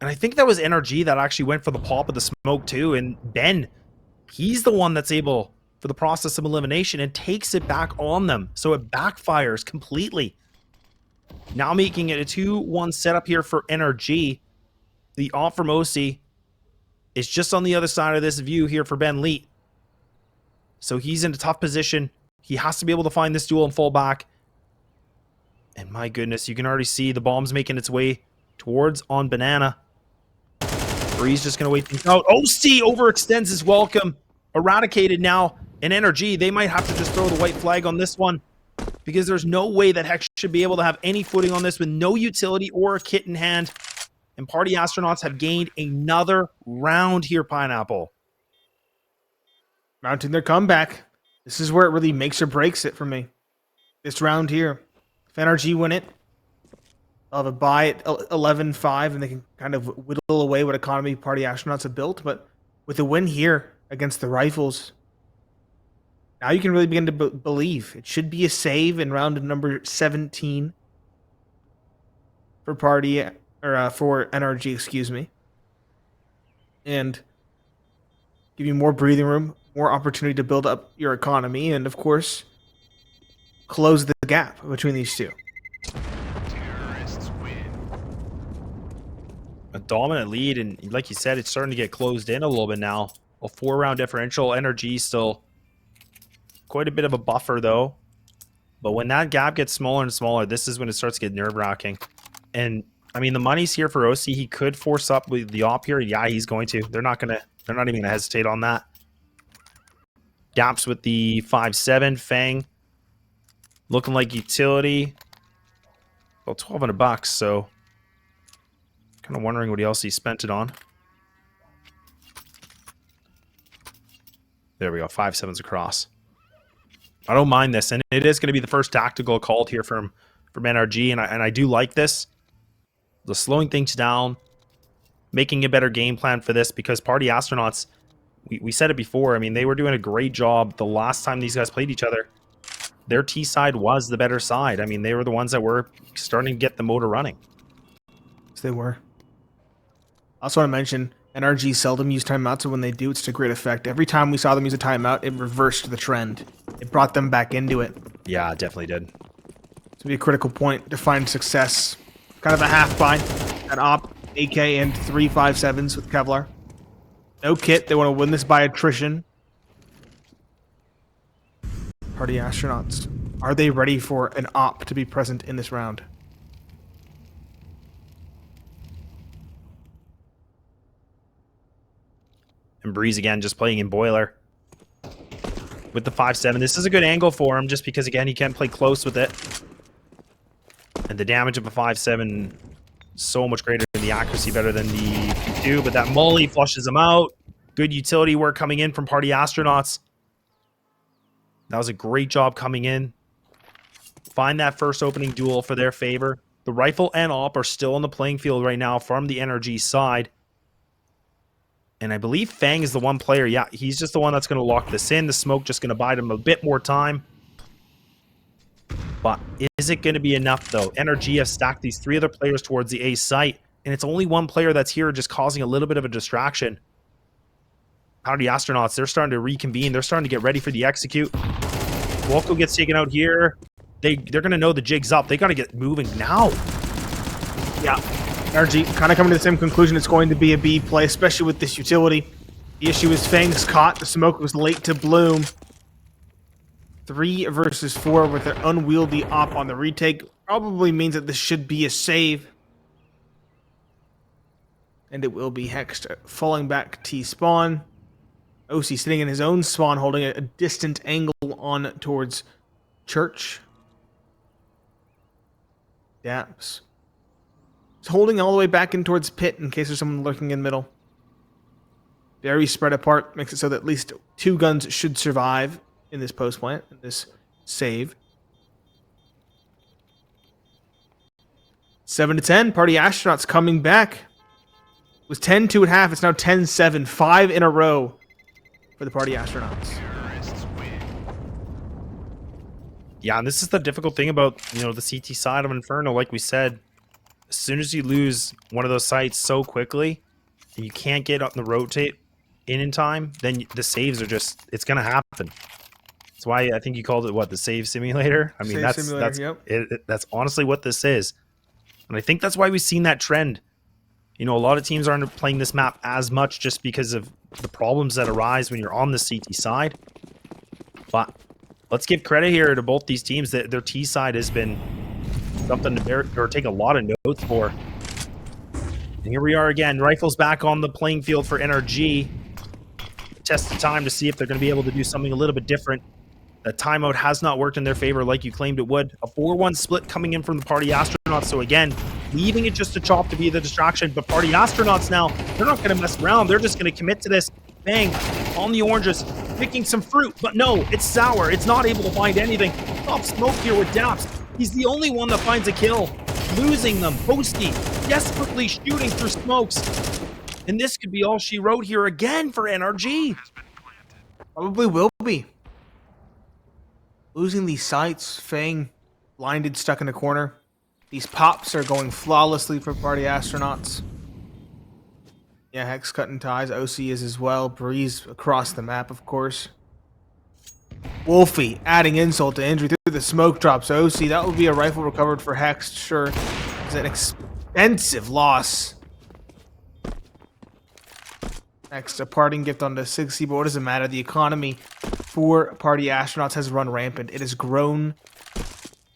And I think that was NRG that actually went for the pop of the smoke too. And Ben, he's the one that's able for the process of elimination and takes it back on them. So it backfires completely. Now making it a 2-1 setup here for NRG. The off from OC is just on the other side of this view here for Ben Leet. So he's in a tough position. He has to be able to find this duel and fall back. And my goodness, you can already see the bomb's making its way towards on Banana. Breeze just going to wait things out. OC overextends his welcome. Eradicated now. And NRG, they might have to just throw the white flag on this one. Because there's no way that Hex should be able to have any footing on this with no utility or a kit in hand. And Party Astronauts have gained another round here, Pineapple. Mounting their comeback. This is where it really makes or breaks it for me. This round here. If NRG win it, they'll have a bye at 11-5, and they can kind of whittle away what economy Party Astronauts have built. But with a win here against the Rifles, now you can really begin to believe. It should be a save in round number 17 for for NRG, excuse me. And give you more breathing room, more opportunity to build up your economy, and of course, close the gap between these two. A dominant lead, and like you said, it's starting to get closed in a little bit now. A 4-round differential. NRG still quite a bit of a buffer, though. But when that gap gets smaller and smaller, this is when it starts to get nerve-wracking. And, I mean, the money's here for OC. He could force up with the op here. Yeah, he's going to. They're not even going to hesitate on that. Gaps with the 5-7. Fang looking like utility. About $1,200, so kind of wondering what else he spent it on. There we go, 5-7s across. I don't mind this, and it is going to be the first tactical called here from NRG, and I do like this. The slowing things down, making a better game plan for this, because Party Astronauts, we said it before, I mean, they were doing a great job the last time these guys played each other. Their T side was the better side. I mean, they were the ones that were starting to get the motor running. Yes, they were. I also want to mention, NRG seldom use timeouts, so when they do, it's to great effect. Every time we saw them use a timeout, it reversed the trend. It brought them back into it. Yeah, it definitely did. This would be a critical point to find success. Kind of a half buy. An op, AK, and 3 5-7s with Kevlar. No kit. They want to win this by attrition. Party Astronauts. Are they ready for an op to be present in this round? And Breeze again just playing in Boiler. With the 5-7. This is a good angle for him just because, again, he can't play close with it. And the damage of a 5-7 so much greater than the accuracy, better than the 2. But that molly flushes him out. Good utility work coming in from Party Astronauts. That was a great job coming in. Find that first opening duel for their favor. The Rifle and op are still on the playing field right now from the NRG side. And I believe Fang is the one player. Yeah, he's just the one that's going to lock this in. The smoke just going to buy him a bit more time. But is it going to be enough, though? NRG have stacked these 3 other players towards the A site. And it's only one player that's here just causing a little bit of a distraction. Party Astronauts, they're starting to reconvene. They're starting to get ready for the execute. Wolko gets taken out here. They're going to know the jig's up. They got to get moving now. Yeah. NRG kind of coming to the same conclusion. It's going to be a B play, especially with this utility. The issue is Fang's caught. The smoke was late to bloom. 3 versus 4 with an unwieldy op on the retake. Probably means that this should be a save. And it will be Hext falling back T-spawn. OC sitting in his own spawn, holding a distant angle on towards Church. Daps. He's holding all the way back in towards Pit in case there's someone lurking in middle. Very spread apart, makes it so that at least 2 guns should survive in this post plant, in this save. 7-10, Party Astronauts coming back. It was 10-2 at half, it's now 10-7, 5 in a row for the Party Astronauts. Yeah, and this is the difficult thing about, the CT side of Inferno. Like we said, as soon as you lose one of those sites so quickly, and you can't get on the rotate in time, then the saves are just, it's going to happen. That's why I think you called it, the save simulator? I mean, that's honestly what this is. And I think that's why we've seen that trend. A lot of teams aren't playing this map as much just because of the problems that arise when you're on the CT side. But let's give credit here to both these teams. That their T side has been something to take a lot of notes for. And here we are again. Rifles back on the playing field for NRG. Test of time to see if they're going to be able to do something a little bit different. That timeout has not worked in their favor like you claimed it would. A 4-1 split coming in from the Party Astronauts. So again, leaving it just to Chop to be the distraction. But Party Astronauts now, they're not going to mess around. They're just going to commit to this. Bang, on the oranges, picking some fruit. But no, it's sour. It's not able to find anything. Top smoke here with Daps. He's the only one that finds a kill. Losing them. Posty, desperately shooting through smokes. And this could be all she wrote here again for NRG. Probably will be. Losing these sights, Fang blinded, stuck in a corner. These pops are going flawlessly for Party Astronauts. Yeah, Hex cutting ties. OC is as well. Breeze across the map, of course. Wolfie adding insult to injury through the smoke drops. OC, that would be a rifle recovered for Hex, sure. It's an expensive loss. Next, a parting gift on the 60, but what does it matter? The economy for Party Astronauts has run rampant. It has grown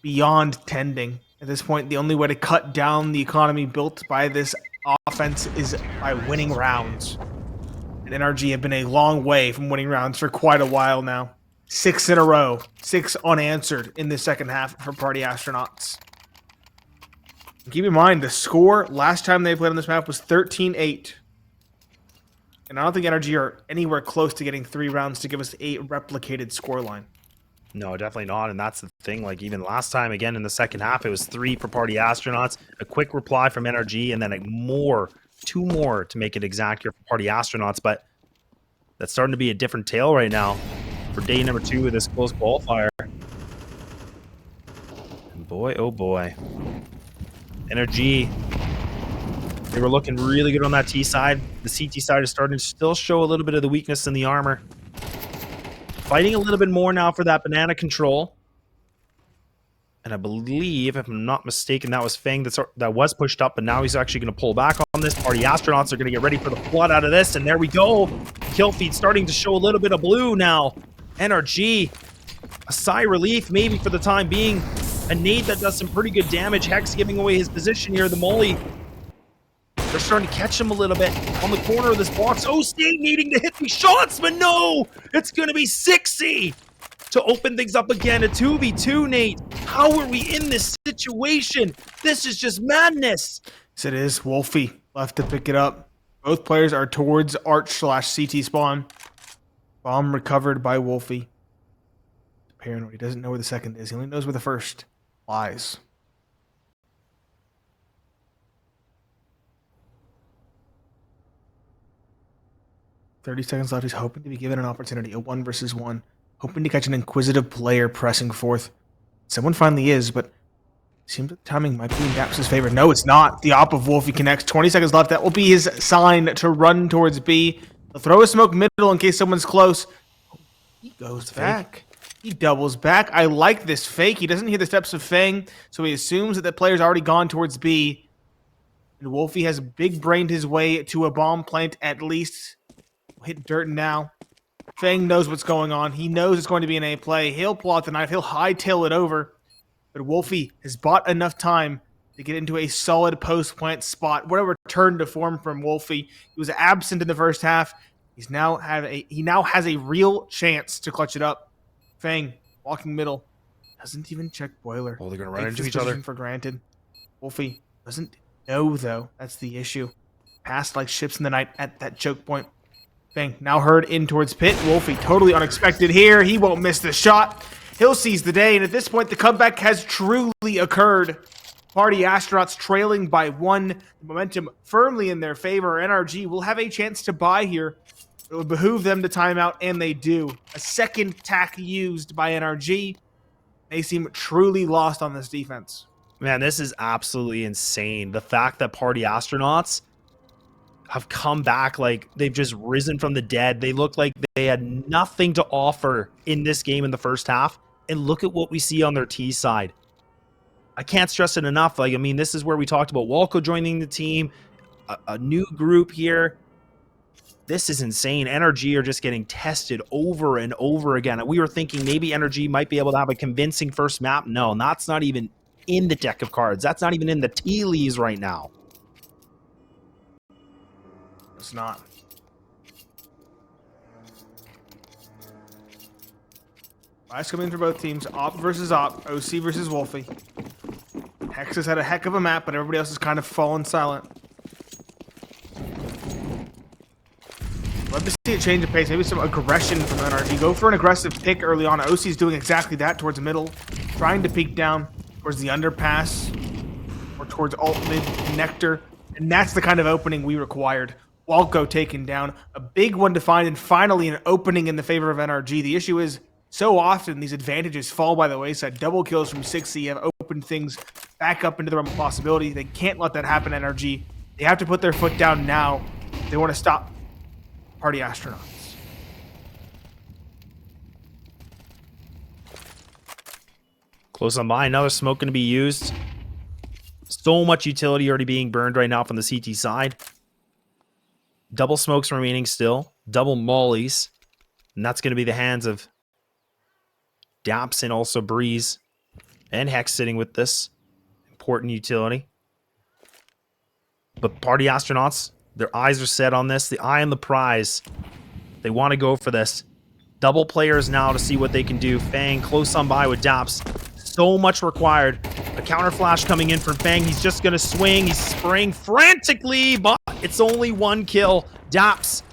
beyond tending. At this point, the only way to cut down the economy built by this offense is by winning rounds. And NRG have been a long way from winning rounds for quite a while now. 6 in a row. 6 unanswered in the second half for Party Astronauts. And keep in mind, the score last time they played on this map was 13-8. And I don't think NRG are anywhere close to getting 3 rounds to give us a replicated scoreline. No, definitely not. And that's the thing. Like, even last time, again, in the second half, it was 3 for Party Astronauts. A quick reply from NRG, and then 2 more to make it exact here for Party Astronauts. But that's starting to be a different tale right now for day number 2 of this close qualifier. And boy, oh boy. NRG, they were looking really good on that T side. The CT side is starting to still show a little bit of the weakness in the armor. Fighting a little bit more now for that banana control. And I believe, if I'm not mistaken, that was Fang that was pushed up, but now he's actually going to pull back on this. Party Astronauts are going to get ready for the flood out of this, and there we go. Kill feed starting to show a little bit of blue now. NRG, a sigh of relief maybe for the time being. A nade that does some pretty good damage. Hex giving away his position here. The Molly, they're starting to catch him a little bit on the corner of this box. Oh, State needing to hit these shots, but no! It's going to be 6C to open things up again. A 2v2, Nate. How are we in this situation? This is just madness. Yes, it is. Wolfie left to pick it up. Both players are towards Arch/CT spawn. Bomb recovered by Wolfie. Paranoid. He doesn't know where the second is. He only knows where the first lies. "30 seconds left. He's hoping to be given an opportunity, a 1 versus 1. Hoping to catch an inquisitive player pressing forth. Someone finally is, but it seems like the timing might be in Daps' favor. No, it's not. The op of Wolfie connects. 20 seconds left. That will be his sign to run towards B. He'll throw a smoke middle in case someone's close. He goes back. He doubles back. I like this fake. He doesn't hear the steps of Fang, so he assumes that the player's already gone towards B. And Wolfie has big-brained his way to a bomb plant at least. Hit dirt now. Fang knows what's going on. He knows it's going to be an A play. He'll pull out the knife. He'll hightail it over. But Wolfie has bought enough time to get into a solid post-plant spot. What a return to form from Wolfie. He was absent in the first half. He now has a real chance to clutch it up. Fang, walking middle, doesn't even check boiler. Oh, they're going to run Takes into this each other. position for granted. Wolfie doesn't know, though. That's the issue. Passed like ships in the night at that choke point. Fang now heard in towards pit. Wolfie totally unexpected here. He won't miss the shot. He'll seize the day, and at this point, the comeback has truly occurred. Party Astronauts trailing by 1. The momentum firmly in their favor. NRG will have a chance to buy here. It would behoove them to timeout, and they do. A second tack used by NRG. They seem truly lost on this defense. Man, this is absolutely insane. The fact that Party Astronauts have come back like they've just risen from the dead. They look like they had nothing to offer in this game in the first half. And look at what we see on their T side. I can't stress it enough. Like, I mean, this is where we talked about Walco joining the team, a new group here. This is insane. NRG are just getting tested over and over again. And we were thinking maybe NRG might be able to have a convincing first map. No, that's not even in the deck of cards. That's not even in the tea leaves right now. It's not. Last coming for both teams. Op versus Op. OC versus Wolfie. Hex has had a heck of a map, but everybody else has kind of fallen silent. Love to see a change of pace. Maybe some aggression from NRG. Go for an aggressive pick early on. OC's doing exactly that towards the middle. Trying to peek down towards the underpass. Or towards alt mid connector. And that's the kind of opening we required. Walco taken down. A big one to find, and finally an opening in the favor of NRG. The issue is, so often these advantages fall by the wayside. Double kills from 6C have opened things back up into the realm of possibility. They can't let that happen, NRG. They have to put their foot down now. They want to stop Party Astronauts. Close on by. Another smoke going to be used. So much utility already being burned right now from the CT side. Double smokes remaining still. Double mollies. And that's going to be the hands of Daps and also Breeze. And Hex sitting with this. Important utility. But Party Astronauts, their eyes are set on this. The eye on the prize. They want to go for this. Double players now to see what they can do. Fang close on by with Daps. So much required. A counter flash coming in for Fang. He's just going to swing. He's spraying frantically, but it's only one kill. Daps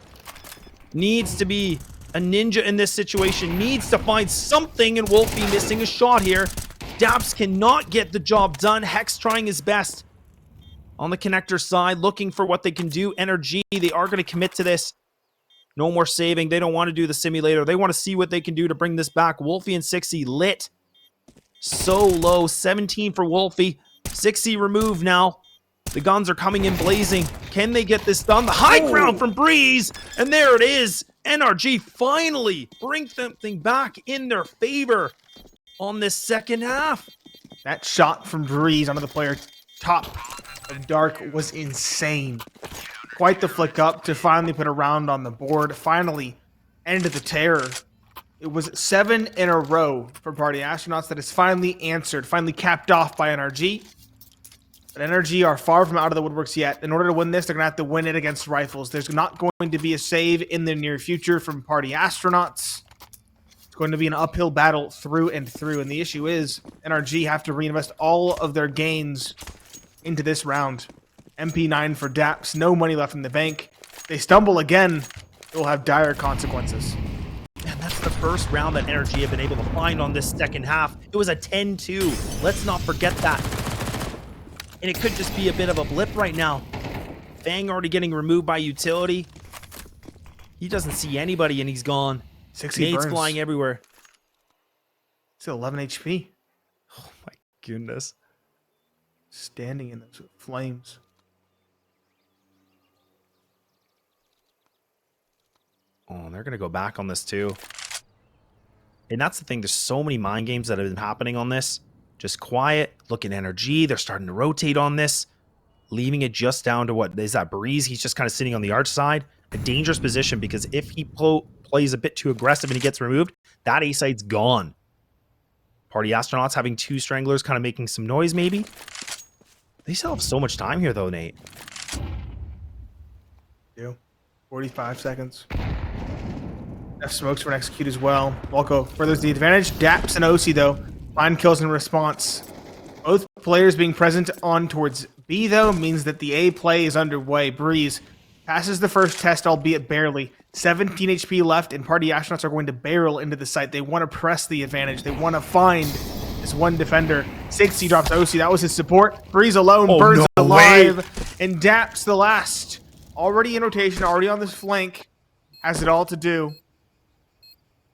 needs to be a ninja in this situation. Needs to find something, and Wolfie missing a shot here. Daps cannot get the job done. Hex trying his best on the connector side, looking for what they can do. NRG, they are going to commit to this. No more saving. They don't want to do the simulator. They want to see what they can do to bring this back. Wolfie and 6C lit. So low. 17 for Wolfie. 6C removed now. The guns are coming in blazing. Can they get this done? The high ground from Breeze. And there it is. NRG finally bring something back in their favor on this second half. That shot from Breeze onto the player top of Dark was insane. Quite the flick up to finally put a round on the board. Finally ended the terror. It was 7 in a row for Party Astronauts that is finally answered, finally capped off by NRG. But NRG are far from out of the woodworks yet. In order to win this, they're going to have to win it against Rifles. There's not going to be a save in the near future from Party Astronauts. It's going to be an uphill battle through and through. And the issue is NRG have to reinvest all of their gains into this round. MP9 for Daps. No money left in the bank. They stumble again. It will have dire consequences. And that's the first round that NRG have been able to find on this second half. It was a 10-2. Let's not forget that. And it could just be a bit of a blip right now. Fang already getting removed by utility. He doesn't see anybody and he's gone. 60 Nades burns. flying everywhere. Still 11 HP. Oh my goodness. Standing in those flames. Oh, they're going to go back on this too. And that's the thing. There's so many mind games that have been happening on this. Just quiet. Look at NRG. They're starting to rotate on this. Leaving it just down to what is that Breeze? He's just kind of sitting on the arch side. A dangerous position because if he plays a bit too aggressive and he gets removed, that A side's gone. Party Astronauts having 2 Stranglers kind of making some noise maybe. They still have so much time here, though, Nate. 45 seconds. F smokes for an execute as well. Walko furthers the advantage. Daps and OC, though, find kills in response. Both players being present on towards B, though, means that the A play is underway. Breeze passes the first test, albeit barely. 17 HP left, and party astronauts are going to barrel into the site. They want to press the advantage. They want to find this one defender. 60 drops OC. That was his support. Breeze alone, burns alive, and Daps the last. Already in rotation, already on this flank. Has it all to do.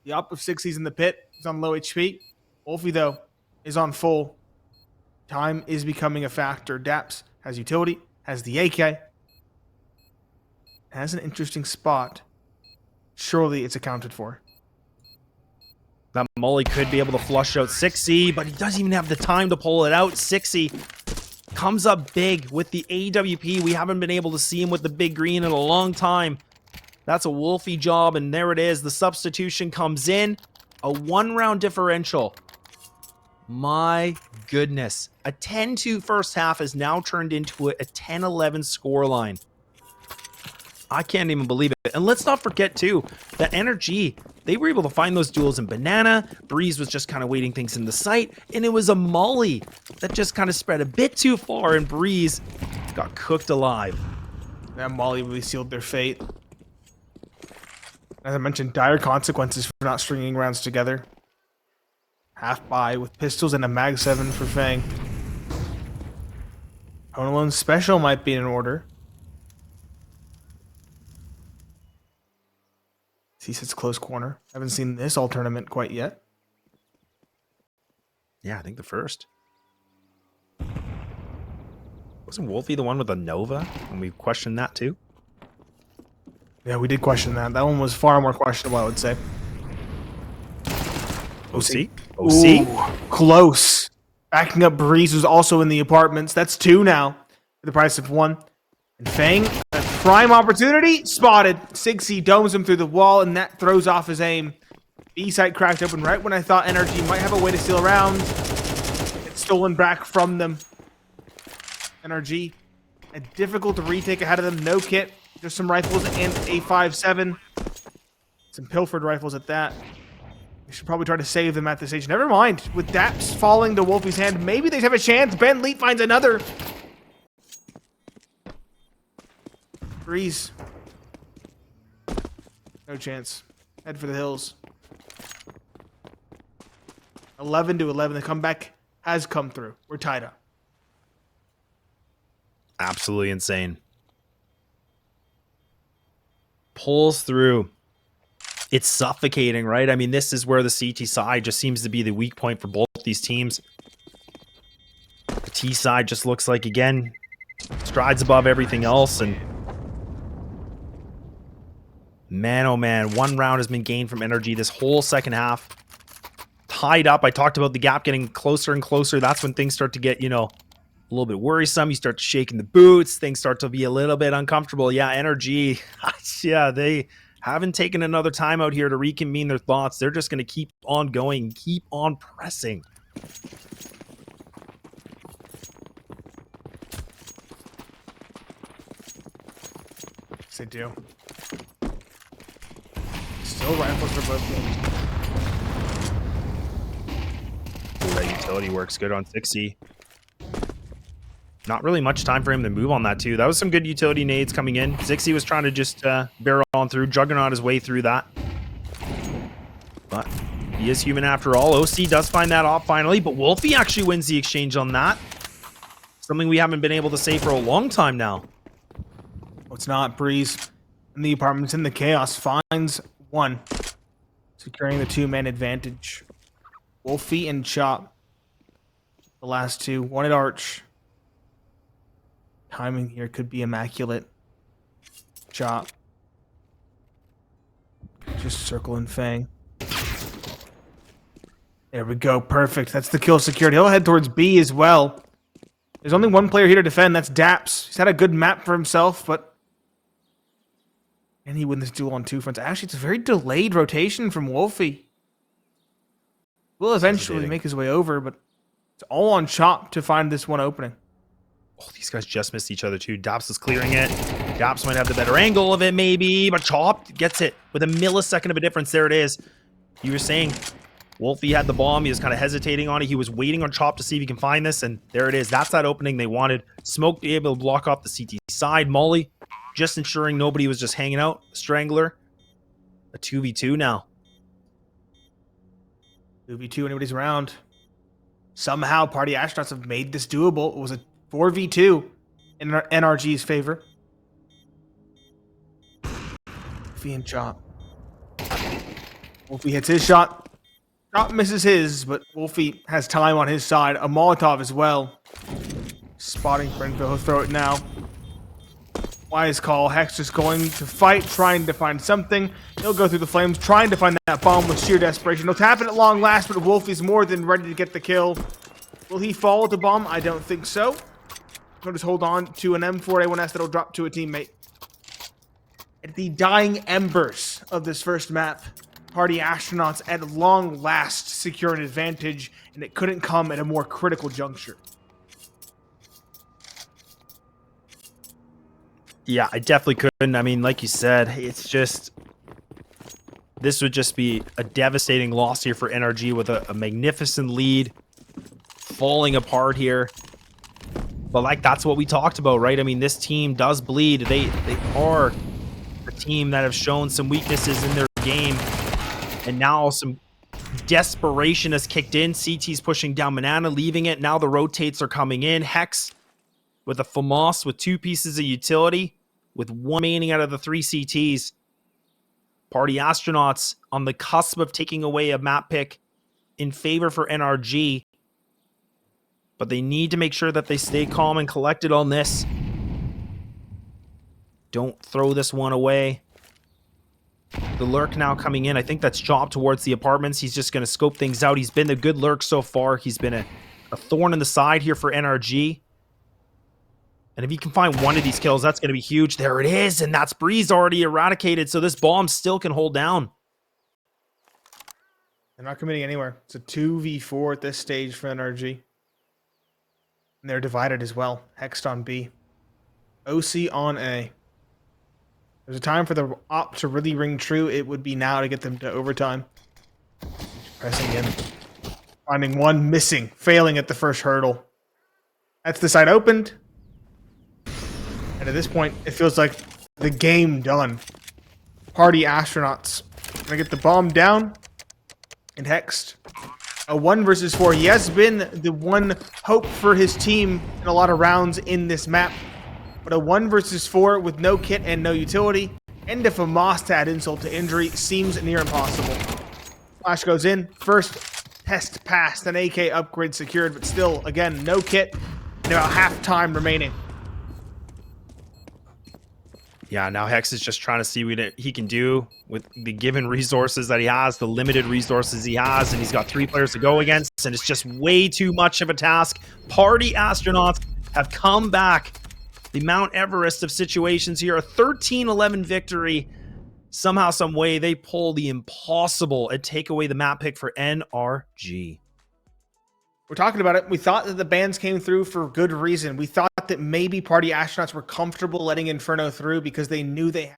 The up of 60's in the pit. He's on low HP. Wolfie, though, is on full. Time is becoming a factor. Daps has utility, has the AK, has an interesting spot. Surely it's accounted for. That Molly could be able to flush out 6C, but he doesn't even have the time to pull it out. 6C comes up big with the AWP. We haven't been able to see him with the big green in a long time. That's a Wolfie job, and there it is. The substitution comes in. A 1-round differential. My goodness. A 10-2 first half has now turned into a 10-11 scoreline. I can't even believe it. And let's not forget, too, that NRG, they were able to find those duels in Banana. Breeze was just kind of waiting things in the site. And it was a Molly that just kind of spread a bit too far, and Breeze got cooked alive. That Molly really sealed their fate. As I mentioned, dire consequences for not stringing rounds together. Half buy with pistols and a Mag 7 for Fang. Hone Alone Special might be in order. He sits close corner. Haven't seen this all tournament quite yet. Yeah, I think the first. Wasn't Wolfie the one with the Nova? And we questioned that too? Yeah, we did question that. That one was far more questionable, I would say. OC? OC? Ooh, close. Backing up Breeze, who's also in the apartments. That's 2 now for the price of 1. And Fang, a prime opportunity, spotted. 6C domes him through the wall, and that throws off his aim. B site cracked open right when I thought NRG might have a way to steal around. It's stolen back from them. NRG, a difficult to retake ahead of them. No kit, just some rifles and a 5.7. Some pilfered rifles at that. We should probably try to save them at this stage. Never mind. With Daps falling to Wolfie's hand, maybe they have a chance. Ben Leet finds another. Breeze. No chance. Head for the hills. 11-11. The comeback has come through. We're tied up. Absolutely insane. Pulls through. It's suffocating, right? I mean, this is where the CT side just seems to be the weak point for both these teams. The T side just looks like, again, strides above everything else. And man, oh man, 1 round has been gained from NRG this whole second half. Tied up. I talked about the gap getting closer and closer. That's when things start to get, a little bit worrisome. You start shaking the boots. Things start to be a little bit uncomfortable. Yeah, NRG, yeah, they haven't taken another time out here to reconvene their thoughts. They're just going to keep on going, keep on pressing. Yes, they do. Still rifles for both teams. That utility works good on 6C. Not really much time for him to move on that, too. That was some good utility nades coming in. 6C was trying to just barrel on through, Juggernaut his way through that. But he is human after all. OC does find that off finally, but Wolfie actually wins the exchange on that. Something we haven't been able to say for a long time now. Well, it's not. Breeze in the apartments in the chaos finds 1. Securing the 2-man advantage. Wolfie and Chop. The last 2. 1 at Arch. Timing here could be immaculate. Chop. Just circling Fang. There we go. Perfect. That's the kill secured. He'll head towards B as well. There's only 1 player here to defend. That's Daps. He's had a good map for himself, but can he win this duel on 2 fronts? Actually, it's a very delayed rotation from Wolfie. Will eventually make his way over, but it's all on Chop to find this one opening. Oh, these guys just missed each other too. Daps is clearing it. Daps might have the better angle of it maybe, but Chop gets it with a millisecond of a difference. There it is. You were saying Wolfie had the bomb. He was kind of hesitating on it. He was waiting on Chop to see if he can find this, and there it is. That's that opening they wanted. Smoke be able to block off the CT side. Molly just ensuring nobody was just hanging out. Strangler. A 2v2 now. 2v2, anybody's around. Somehow, Party Astronauts have made this doable. It was a 4v2 in NRG's favor. Wolfie and Chop. Wolfie hits his shot. Chop misses his, but Wolfie has time on his side. A Molotov as well. Spotting for info. He'll throw it now. Wise call. Hex just going to fight, trying to find something. He'll go through the flames, trying to find that bomb with sheer desperation. He'll tap it at long last, but Wolfie's more than ready to get the kill. Will he fall with the bomb? I don't think so. He'll just hold on to an M4A1S that'll drop to a teammate. At the dying embers of this first map, Party Astronauts at long last secure an advantage, and it couldn't come at a more critical juncture. Yeah, I definitely couldn't. I mean, like you said, it's just... This would just be a devastating loss here for NRG with a magnificent lead. Falling apart here. But like, that's what we talked about, right? I mean, this team does bleed. They are a team that have shown some weaknesses in their game. And now some desperation has kicked in. CT's pushing down Banana, leaving it. Now the rotates are coming in. Hex with a FAMAS with 2 pieces of utility. With 1 remaining out of the 3 CTs. Party Astronauts on the cusp of taking away a map pick in favor for NRG. But they need to make sure that they stay calm and collected on this. Don't throw this one away. The lurk now coming in. I think that's Chop towards the apartments. He's just going to scope things out. He's been a good lurk so far. He's been a thorn in the side here for NRG. And if he can find one of these kills, that's going to be huge. There it is. And that's Breeze already eradicated. So this bomb still can hold down. They're not committing anywhere. It's a 2v4 at this stage for NRG. And they're divided as well. Hexed on B. OC on A. There's a time for the op to really ring true. It would be now to get them to overtime. Pressing in. Finding one, missing. Failing at the first hurdle. That's the side opened. And at this point, it feels like the game done. Party Astronauts. Gonna get the bomb down. And Hexed. A 1 versus 4. He has been the one hope for his team in a lot of rounds in this map. But a 1 versus 4 with no kit and no utility, and if a Moss to add insult to injury, seems near impossible. Flash goes in. First test passed. An AK upgrade secured, but still, again, no kit. And about half time remaining. Yeah, now Hex is just trying to see what he can do with the given resources that he has, the limited resources he has, and he's got 3 players to go against, and it's just way too much of a task. Party Astronauts have come back. The Mount Everest of situations here, a 13-11 victory. Somehow, some way, they pull the impossible and take away the map pick for NRG. We're talking about it. We thought that the bans came through for good reason. We thought that maybe Party Astronauts were comfortable letting Inferno through because they knew they